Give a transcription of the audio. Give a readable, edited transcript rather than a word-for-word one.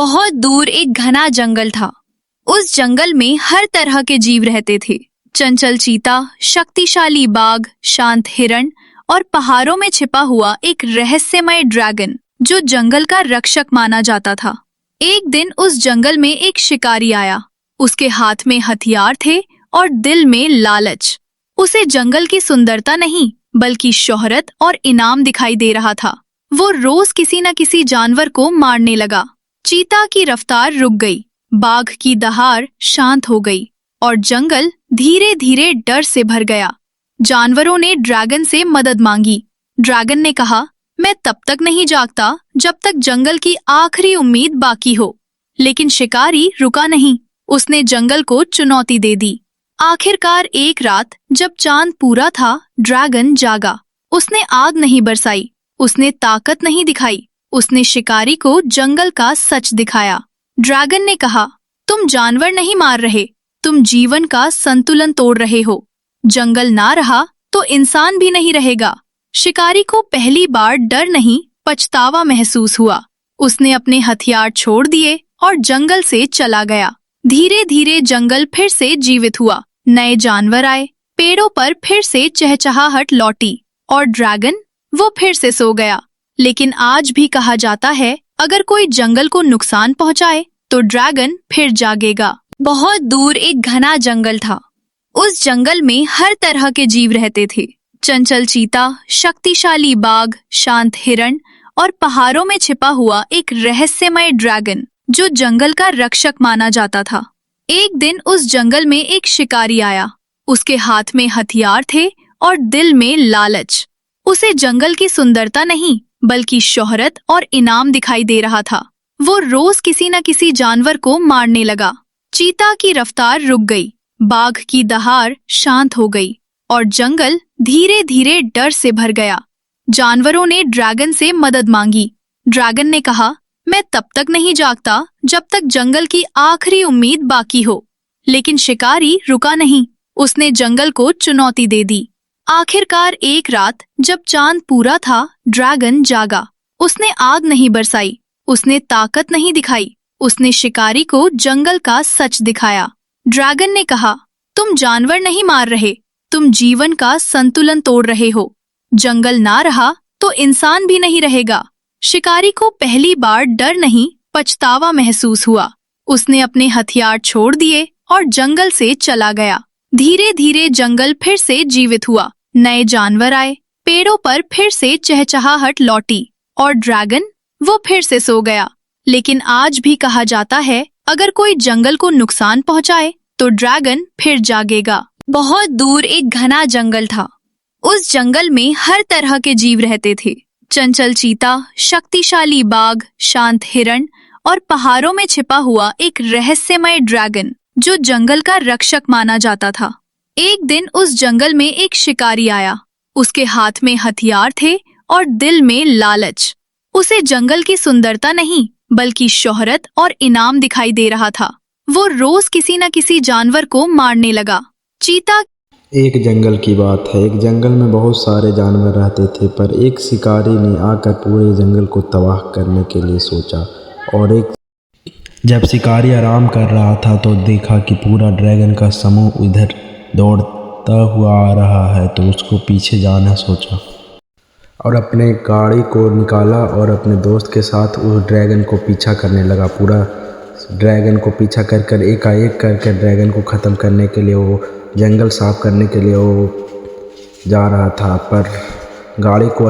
बहुत दूर एक घना जंगल था। उस जंगल में हर तरह के जीव रहते थे। चंचल चीता, शक्तिशाली बाघ, शांत हिरण और पहाड़ों में छिपा हुआ एक रहस्यमय ड्रैगन जो जंगल का रक्षक माना जाता था। एक दिन उस जंगल में एक शिकारी आया। उसके हाथ में हथियार थे और दिल में लालच। उसे जंगल की सुंदरता नहीं बल्कि शोहरत और इनाम दिखाई दे रहा था। वो रोज किसी न किसी जानवर को मारने लगा। चीता की रफ्तार रुक गई, बाघ की दहाड़ शांत हो गई और जंगल धीरे धीरे डर से भर गया। जानवरों ने ड्रैगन से मदद मांगी। ड्रैगन ने कहा, मैं तब तक नहीं जागता जब तक जंगल की आखिरी उम्मीद बाकी हो। लेकिन शिकारी रुका नहीं। उसने जंगल को चुनौती दे दी। आखिरकार एक रात जब चांद पूरा था, ड्रैगन जागा। उसने आग नहीं बरसाई, उसने ताकत नहीं दिखाई, उसने शिकारी को जंगल का सच दिखाया। ड्रैगन ने कहा, तुम जानवर नहीं मार रहे, तुम जीवन का संतुलन तोड़ रहे हो। जंगल ना रहा तो इंसान भी नहीं रहेगा। शिकारी को पहली बार डर नहीं पछतावा महसूस हुआ। उसने अपने हथियार छोड़ दिए और जंगल से चला गया। धीरे धीरे जंगल फिर से जीवित हुआ। नए जानवर आए, पेड़ों पर फिर से चहचहाहट लौटी और ड्रैगन वो फिर से सो गया। लेकिन आज भी कहा जाता है, अगर कोई जंगल को नुकसान पहुंचाए तो ड्रैगन फिर जागेगा। बहुत दूर एक घना जंगल था। उस जंगल में हर तरह के जीव रहते थे। चंचल चीता, शक्तिशाली बाघ, शांत हिरण और पहाड़ों में छिपा हुआ एक रहस्यमय ड्रैगन जो जंगल का रक्षक माना जाता था। एक दिन उस जंगल में एक शिकारी आया। उसके हाथ में हथियार थे और दिल में लालच। उसे जंगल की सुंदरता नहीं बल्कि शोहरत और इनाम दिखाई दे रहा था। वो रोज किसी न किसी जानवर को मारने लगा। चीता की रफ्तार रुक गई, बाघ की दहाड़ शांत हो गई और जंगल धीरे धीरे डर से भर गया। जानवरों ने ड्रैगन से मदद मांगी। ड्रैगन ने कहा, मैं तब तक नहीं जागता जब तक जंगल की आखिरी उम्मीद बाकी हो। लेकिन शिकारी रुका नहीं। उसने जंगल को चुनौती दे दी। आखिरकार एक रात जब चांद पूरा था, ड्रैगन जागा। उसने आग नहीं बरसाई, उसने ताकत नहीं दिखाई, उसने शिकारी को जंगल का सच दिखाया। ड्रैगन ने कहा, तुम जानवर नहीं मार रहे, तुम जीवन का संतुलन तोड़ रहे हो। जंगल ना रहा तो इंसान भी नहीं रहेगा। शिकारी को पहली बार डर नहीं पछतावा महसूस हुआ। उसने अपने हथियार छोड़ दिए और जंगल से चला गया। धीरे धीरे जंगल फिर से जीवित हुआ। नए जानवर आए, पेड़ों पर फिर से चहचहाहट लौटी और ड्रैगन वो फिर से सो गया। लेकिन आज भी कहा जाता है, अगर कोई जंगल को नुकसान पहुंचाए तो ड्रैगन फिर जागेगा। बहुत दूर एक घना जंगल था। उस जंगल में हर तरह के जीव रहते थे। चंचल चीता, शक्तिशाली बाघ, शांत हिरण और पहाड़ों में छिपा हुआ एक रहस्यमय ड्रैगन जो जंगल का रक्षक माना जाता था। एक दिन उस जंगल में एक शिकारी आया। उसके हाथ में हथियार थे और दिल में लालच। उसे जंगल की सुंदरता नहीं बल्कि शोहरत और इनाम दिखाई दे रहा था। वो रोज किसी न किसी जानवर को मारने लगा। चीता एक जंगल की बात है। एक जंगल में बहुत सारे जानवर रहते थे, पर एक शिकारी ने आकर पूरे जंगल को तबाह करने के लिए सोचा। और जब शिकारी आराम कर रहा था तो देखा कि पूरा ड्रैगन का समूह इधर दौड़ता हुआ आ रहा है, तो उसको पीछे जाना सोचा और अपने गाड़ी को निकाला और अपने दोस्त के साथ उस ड्रैगन को पीछा करने लगा। पूरा ड्रैगन को पीछा कर कर एकाएक करके ड्रैगन को ख़त्म करने के लिए, वो जंगल साफ करने के लिए वो जा रहा था। पर गाड़ी को